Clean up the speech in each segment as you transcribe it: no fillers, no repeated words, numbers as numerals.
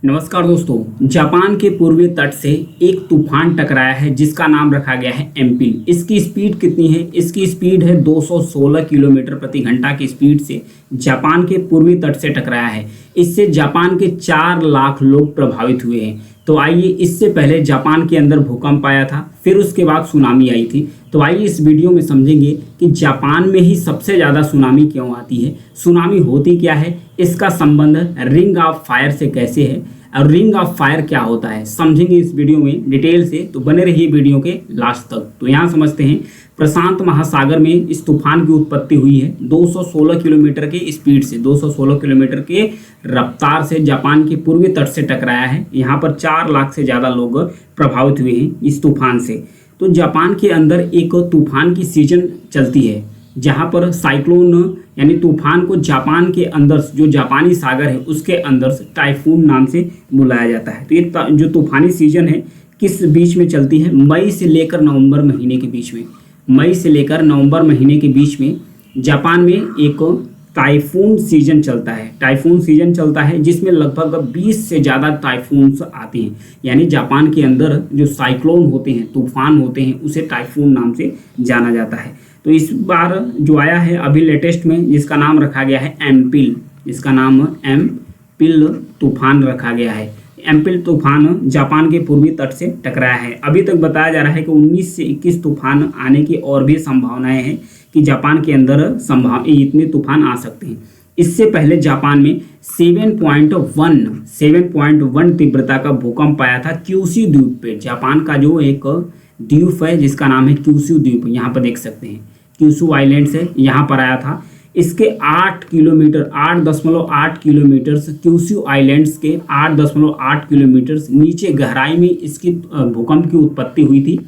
नमस्कार दोस्तों। जापान के पूर्वी तट से एक तूफान टकराया है जिसका नाम रखा गया है एम्पिल। इसकी स्पीड कितनी है? इसकी स्पीड है 216 किलोमीटर प्रति घंटा की स्पीड से जापान के पूर्वी तट से टकराया है। इससे जापान के 4 लाख लोग प्रभावित हुए हैं। तो आइए, इससे पहले जापान के अंदर भूकंप आया था, फिर उसके बाद सुनामी आई थी। तो आइए इस वीडियो में समझेंगे कि जापान में ही सबसे ज़्यादा सुनामी क्यों आती है, सुनामी होती क्या है, इसका संबंध रिंग ऑफ फायर से कैसे है और रिंग ऑफ फायर क्या होता है, समझेंगे इस वीडियो में डिटेल से। तो बने रहिए वीडियो के लास्ट तक। तो यहाँ समझते हैं, प्रशांत महासागर में इस तूफान की उत्पत्ति हुई है 216 किलोमीटर के स्पीड से, 216 किलोमीटर के रफ्तार से जापान के पूर्वी तट से टकराया है। यहाँ पर 4 लाख से ज़्यादा लोग प्रभावित हुए हैं इस तूफान से। तो जापान के अंदर एक तूफान की सीजन चलती है जहाँ पर साइक्लोन यानी तूफान को जापान के अंदर जो जापानी सागर है उसके अंदर से टाइफून नाम से बुलाया जाता है। तो ये जो तूफानी सीजन है किस बीच में चलती है? मई से लेकर नवंबर महीने के बीच में। मई से लेकर नवंबर महीने के बीच में जापान में एक टाइफून सीजन चलता है। टाइफून सीजन चलता है जिसमें लगभग 20 से ज़्यादा टाइफून्स आते हैं। यानी जापान के अंदर जो साइक्लोन होते हैं, तूफान होते हैं, उसे टाइफून नाम से जाना जाता है। तो इस बार जो आया है अभी लेटेस्ट में, जिसका नाम रखा गया है एम्पिल, जिसका नाम एम्पिल तूफान रखा गया है। एम्पिल तूफान जापान के पूर्वी तट से टकराया है। अभी तक बताया जा रहा है कि 19 से 21 तूफान आने की और भी संभावनाएं हैं कि जापान के अंदर इतने तूफान आ सकते हैं। इससे पहले जापान में 7.1 तीव्रता का भूकंप आया था क्यूशू द्वीप पे। जापान का जो एक द्वीप है जिसका नाम है क्यूशू द्वीप, यहाँ पर देख सकते हैं क्यूशू आइलैंड से यहाँ पर आया था। इसके 8.8 किलोमीटर क्यूशू आइलैंड्स के 8.8 किलोमीटर नीचे गहराई में इसकी भूकंप की उत्पत्ति हुई थी।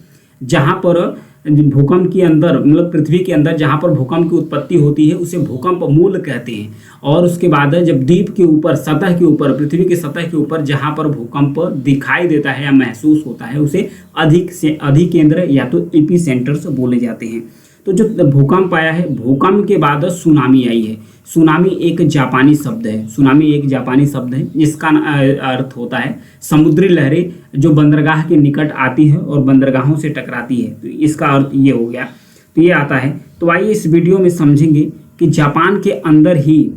जहाँ पर भूकंप के अंदर मतलब पृथ्वी के अंदर जहाँ पर भूकंप की उत्पत्ति होती है उसे भूकंप मूल कहते हैं। और उसके बाद जब द्वीप के ऊपर, सतह के ऊपर, पृथ्वी की सतह के ऊपर जहाँ पर भूकंप दिखाई देता है या महसूस होता है उसे अधिकेंद्र या तो एपी सेंटर्स बोले जाते हैं। तो जो भूकंप आया है, भूकंप के बाद सुनामी आई है। सुनामी एक जापानी शब्द है। सुनामी एक जापानी शब्द है जिसका अर्थ होता है समुद्री लहरें जो बंदरगाह के निकट आती है और बंदरगाहों से टकराती है। तो इसका अर्थ ये हो गया। तो ये आता है। तो आइए इस वीडियो में समझेंगे कि जापान के अंदर ही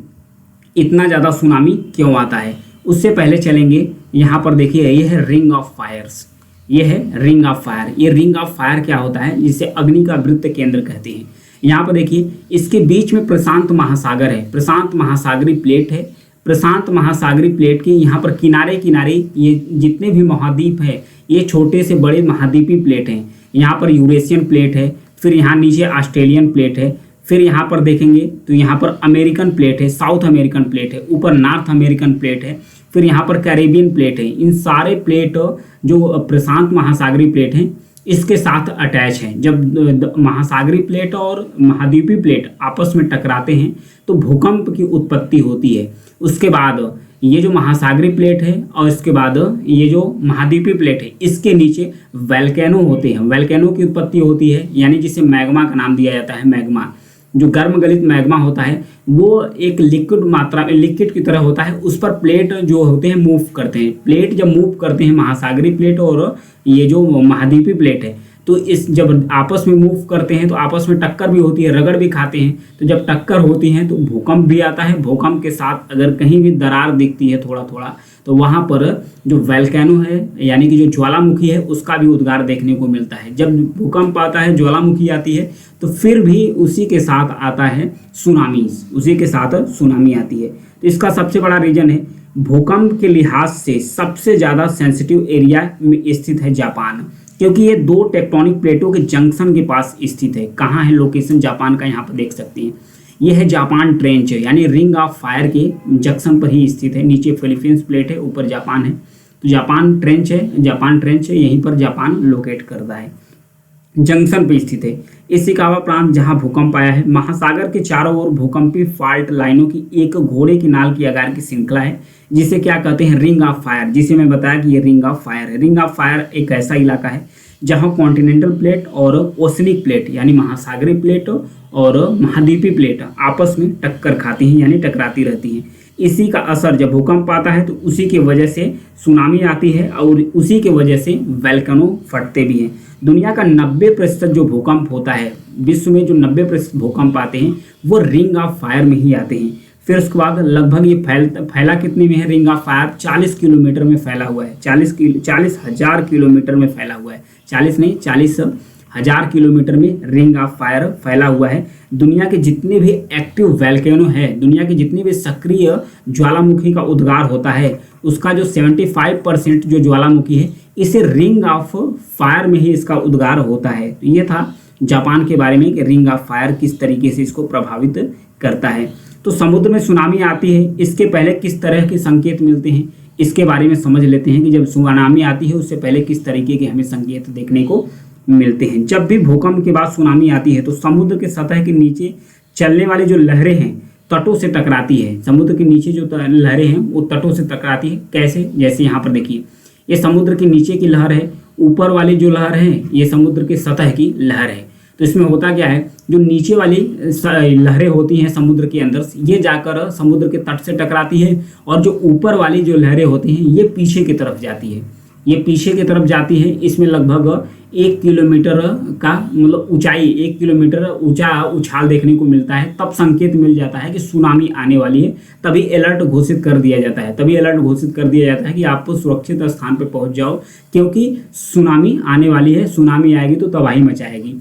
इतना ज़्यादा सुनामी क्यों आता है। उससे पहले चलेंगे, यहाँ पर देखिए ये है रिंग ऑफ फायर्स। ये है रिंग ऑफ फायर। ये रिंग ऑफ फायर क्या होता है? जिसे अग्नि का वृत्त केंद्र कहते हैं। यहाँ पर देखिए इसके बीच में प्रशांत महासागर है। प्रशांत महासागरीय प्लेट है। प्रशांत महासागरीय प्लेट के यहाँ पर किनारे किनारे ये जितने भी महाद्वीप है ये छोटे से बड़े महाद्वीपीय प्लेट हैं। यहाँ पर यूरेशियन प्लेट है, फिर यहाँ नीचे ऑस्ट्रेलियन प्लेट है, फिर यहाँ पर देखेंगे तो यहाँ पर अमेरिकन प्लेट है, साउथ अमेरिकन प्लेट है, ऊपर नॉर्थ अमेरिकन प्लेट है, फिर यहाँ पर कैरेबियन प्लेट है। इन सारे प्लेट जो प्रशांत महासागरीय प्लेट हैं इसके साथ अटैच हैं। जब महासागरीय प्लेट और महाद्वीपीय प्लेट आपस में टकराते हैं तो भूकंप की उत्पत्ति होती है। उसके बाद ये जो महासागरीय प्लेट है और इसके बाद ये जो महाद्वीपीय प्लेट है इसके नीचे वोल्केनो होते हैं। वोल्केनो की उत्पत्ति होती है, यानी जिसे मैग्मा का नाम दिया जाता है। मैग्मा जो गर्म गलित मैग्मा होता है वो एक लिक्विड की तरह होता है। उस पर प्लेट जो होते हैं मूव करते हैं। प्लेट जब मूव करते हैं, महासागरीय प्लेट और ये जो महाद्वीपीय प्लेट है, तो इस जब आपस में मूव करते हैं तो आपस में टक्कर भी होती है, रगड़ भी खाते हैं। तो जब टक्कर होती है तो भूकंप भी आता है। भूकंप के साथ अगर कहीं भी दरार दिखती है थोड़ा थोड़ा तो वहाँ पर जो वोल्केनो है यानी कि जो ज्वालामुखी है उसका भी उद्गार देखने को मिलता है। जब भूकंप आता है, ज्वालामुखी आती है, तो फिर भी उसी के साथ आता है सुनामी। उसी के साथ सुनामी आती है। तो इसका सबसे बड़ा रीजन है भूकंप के लिहाज से सबसे ज़्यादा सेंसिटिव एरिया में स्थित है जापान, क्योंकि ये 2 टेक्टोनिक प्लेटों के जंक्शन के पास स्थित है। कहाँ है लोकेशन जापान का? यहाँ पर देख सकते हैं। ये है जापान ट्रेंच है, यानी रिंग ऑफ फायर के जंक्शन पर ही स्थित है। नीचे फिलीपींस प्लेट है, ऊपर जापान है। तो जापान ट्रेंच है, यहीं पर जापान लोकेट करता है, जंक्शन पे स्थित है। इशिकावा प्रांत जहां भूकंप आया है, महासागर के चारों ओर भूकंपी फाल्ट लाइनों की एक घोड़े की नाल की आकार की श्रृंखला है जिसे क्या कहते हैं? Ring of fire. जिसे मैं बताया कि ये रिंग ऑफ फायर है। रिंग ऑफ फायर एक ऐसा इलाका है जहां कॉन्टिनेंटल प्लेट और ओशनिक प्लेट यानी महासागरीय प्लेट और महाद्वीपीय प्लेट आपस में टक्कर खाती हैं यानी टकराती रहती हैं। इसी का असर, जब भूकंप आता है तो उसी की वजह से सुनामी आती है और उसी के वजह से वोल्केनो फटते भी हैं। दुनिया का 90% जो भूकंप होता है, विश्व में जो 90% भूकंप आते हैं वो रिंग ऑफ फायर में ही आते हैं। फिर उसके बाद लगभग ये फैला कितने में है रिंग ऑफ फायर? 40 किलोमीटर में फैला हुआ है। 40,000 किलोमीटर में फैला हुआ है। 40 नहीं, 40,000 किलोमीटर में रिंग ऑफ फायर फैला हुआ है। दुनिया के जितने भी एक्टिव वोल्केनो है, दुनिया के जितने भी सक्रिय ज्वालामुखी का उद्गार होता है, उसका जो 75% जो ज्वालामुखी है, इसे रिंग ऑफ फायर में ही इसका उद्गार होता है। तो ये था जापान के बारे में कि रिंग ऑफ फायर किस तरीके से इसको प्रभावित करता है। तो समुद्र में सुनामी आती है, इसके पहले किस तरह के संकेत मिलते हैं, इसके बारे में समझ लेते हैं कि जब सुनामी आती है उससे पहले किस तरीके के हमें संकेत देखने को मिलते हैं। जब भी भूकंप के बाद सुनामी आती है तो समुद्र के सतह के नीचे चलने वाली जो लहरें हैं तटों से टकराती है। समुद्र के नीचे जो लहरें हैं वो तटों से टकराती है। कैसे? जैसे यहाँ पर देखिए, ये समुद्र के नीचे की लहर है, ऊपर वाली जो लहर है ये समुद्र के सतह की लहर है। तो इसमें होता क्या है, जो नीचे वाली लहरें होती हैं समुद्र के अंदर, ये जाकर समुद्र के तट से टकराती है, और जो ऊपर वाली जो लहरें होती हैं ये पीछे की तरफ जाती है। ये पीछे की तरफ जाती है। इसमें लगभग 1 किलोमीटर का मतलब ऊंचाई, 1 किलोमीटर ऊंचा उछाल देखने को मिलता है। तब संकेत मिल जाता है कि सुनामी आने वाली है। तभी अलर्ट घोषित कर दिया जाता है कि आप सुरक्षित स्थान पर पहुंच जाओ, क्योंकि सुनामी आने वाली है। सुनामी आएगी तो तबाही मचाएगी।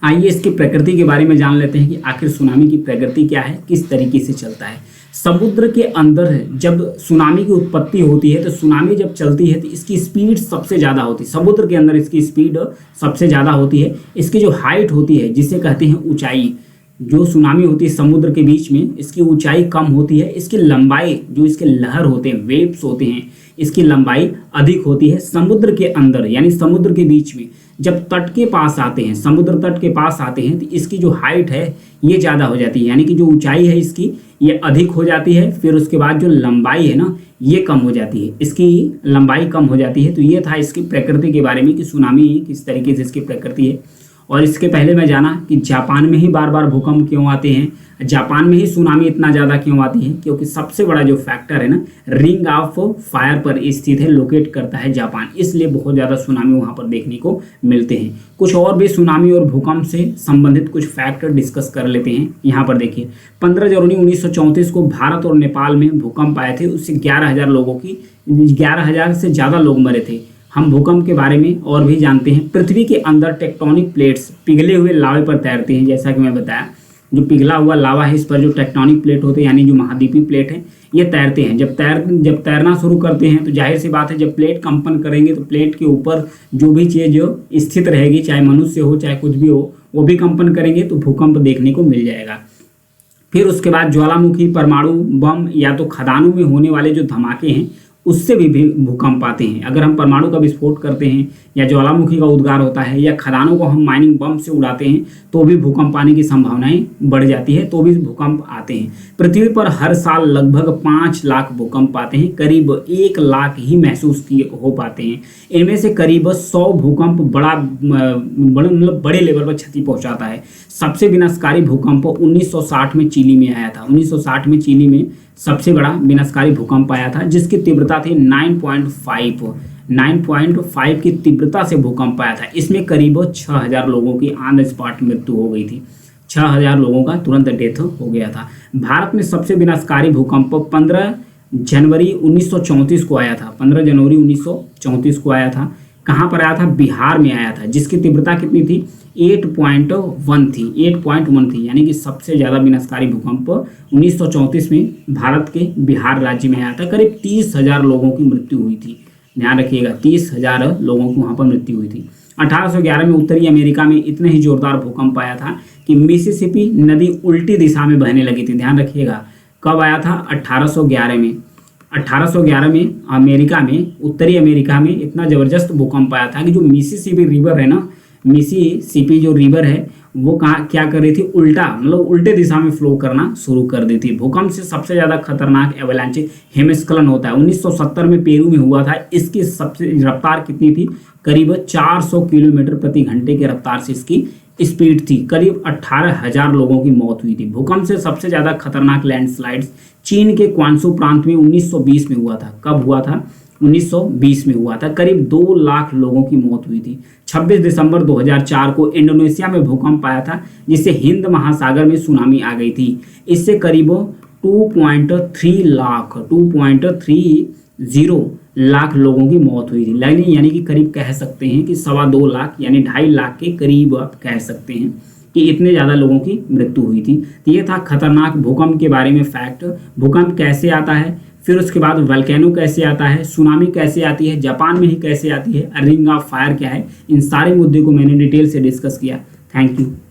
आइए इसकी प्रकृति के बारे में जान लेते हैं कि आखिर सुनामी की प्रकृति क्या है, किस तरीके से चलता है। समुद्र के अंदर जब सुनामी की उत्पत्ति होती है तो सुनामी जब चलती है तो इसकी स्पीड सबसे ज़्यादा होती है। समुद्र के अंदर इसकी स्पीड सबसे ज़्यादा होती है। इसकी जो हाइट होती है, जिसे कहते हैं ऊंचाई, जो सुनामी होती है समुद्र के बीच में, इसकी ऊंचाई कम होती है। इसकी लंबाई, जो इसके लहर होते हैं, वेव्स होते हैं, इसकी लंबाई अधिक होती है। समुद्र के अंदर यानी समुद्र के बीच में जब तट के पास आते हैं, समुद्र तट के पास आते हैं, तो इसकी जो हाइट है ये ज़्यादा हो जाती है, यानी कि जो ऊंचाई है इसकी ये अधिक हो जाती है। फिर उसके बाद जो लंबाई है ना ये कम हो जाती है, इसकी लंबाई कम हो जाती है। तो ये था इसकी प्रकृति के बारे में कि सुनामी किस तरीके से इसकी प्रकृति है। और इसके पहले मैं जाना कि जापान में ही बार बार भूकंप क्यों आते हैं, जापान में ही सुनामी इतना ज़्यादा क्यों आती है, क्योंकि सबसे बड़ा जो फैक्टर है ना रिंग ऑफ फायर पर स्थित है, लोकेट करता है जापान, इसलिए बहुत ज़्यादा सुनामी वहाँ पर देखने को मिलते हैं। कुछ और भी सुनामी और भूकंप से संबंधित कुछ फैक्टर डिस्कस कर लेते हैं। यहाँ पर देखिए, 15 जनवरी 1934 को भारत और नेपाल में भूकंप आए थे। उससे 11,000 से ज़्यादा लोग मरे थे। हम भूकंप के बारे में और भी जानते हैं। पृथ्वी के अंदर टेक्टोनिक प्लेट्स पिघले हुए लावे पर तैरते हैं। जैसा कि मैं बताया, जो पिघला हुआ लावा है इस पर जो टेक्टोनिक प्लेट होते हैं यानी जो महाद्वीपीय प्लेट है ये तैरते हैं। जब तैरना शुरू करते हैं तो जाहिर सी बात है जब प्लेट कंपन करेंगे तो प्लेट के ऊपर जो भी चीज़ स्थित रहेगी, चाहे मनुष्य हो चाहे कुछ भी हो, वो भी कंपन करेंगे तो भूकंप देखने को मिल जाएगा। फिर उसके बाद ज्वालामुखी, परमाणु बम या तो खदानों में होने वाले जो धमाके हैं उससे भी भूकंप आते हैं। अगर हम परमाणु का विस्फोट करते हैं या ज्वालामुखी का उद्गार होता है या खदानों को हम माइनिंग बम से उड़ाते हैं तो भी भूकंप आने की संभावनाएं बढ़ जाती है, तो भी भूकंप आते हैं। पृथ्वी पर हर साल लगभग 5 लाख भूकंप आते हैं, करीब 1 लाख ही महसूस हो पाते हैं। इनमें से करीब 100 भूकंप बड़े लेवल पर क्षति पहुंचाता है। सबसे विनाशकारी भूकंप 1960 में चिली में आया था। 1960 में चिली में सबसे बड़ा विनाशकारी भूकंप आया था, जिसकी तीव्रता थी 9.5 की तीव्रता से भूकंप आया था। इसमें करीब 6,000 लोगों की ऑन द स्पॉट मृत्यु हो गई थी। 6,000 लोगों का तुरंत डेथ हो गया था। भारत में सबसे विनाशकारी भूकंप 15 जनवरी 1934 को आया था। 15 जनवरी 1934 को आया था। कहाँ पर आया था? बिहार में आया था, जिसकी तीव्रता कितनी थी? 8.1 थी, यानी कि सबसे ज़्यादा विनाशकारी भूकंप 1934 में भारत के बिहार राज्य में आया था। करीब 30,000 लोगों की मृत्यु हुई थी। ध्यान रखिएगा, 30,000 लोगों की वहाँ पर मृत्यु हुई थी। 1811 में उत्तरी अमेरिका में इतने ही जोरदार भूकंप आया था कि मिसिसिपी नदी उल्टी दिशा में बहने लगी थी। ध्यान रखिएगा, कब आया था? 1811 में। 1811 में अमेरिका में, उत्तरी अमेरिका में इतना ज़बरदस्त भूकंप आया था कि जो मिसिसिपी रिवर है ना, मिसिसिपी जो रिवर है वो क्या कर रही थी? उल्टे दिशा में फ्लो करना शुरू कर दी थी। भूकंप से सबसे ज़्यादा खतरनाक एवलांच हिमस्खलन होता है। 1970 में पेरू में हुआ था। इसकी सबसे रफ्तार कितनी थी? करीब 400 किलोमीटर प्रति घंटे की रफ्तार से इसकी स्पीड थी, करीब 18,000 लोगों की मौत हुई थी। भूकंप से सबसे ज़्यादा खतरनाक लैंडस्लाइड्स चीन के क्वांसू प्रांत में 1920 में हुआ था। कब हुआ था? 1920 में हुआ था। करीब 2 लाख लोगों की मौत हुई थी। 26 दिसंबर 2004 को इंडोनेशिया में भूकंप आया था, जिससे हिंद महासागर में सुनामी आ गई थी। इससे करीब 2.30 लाख लोगों की मौत हुई थी। यानी कि करीब कह सकते हैं कि 2.25 लाख यानी 2.5 लाख के करीब आप कह सकते हैं कि इतने ज़्यादा लोगों की मृत्यु हुई थी। तो ये था खतरनाक भूकंप के बारे में फैक्ट। भूकंप कैसे आता है, फिर उसके बाद वल्केनो कैसे आता है, सुनामी कैसे आती है, जापान में ही कैसे आती है, रिंग ऑफ फायर क्या है, इन सारे मुद्दे को मैंने डिटेल से डिस्कस किया। Thank you.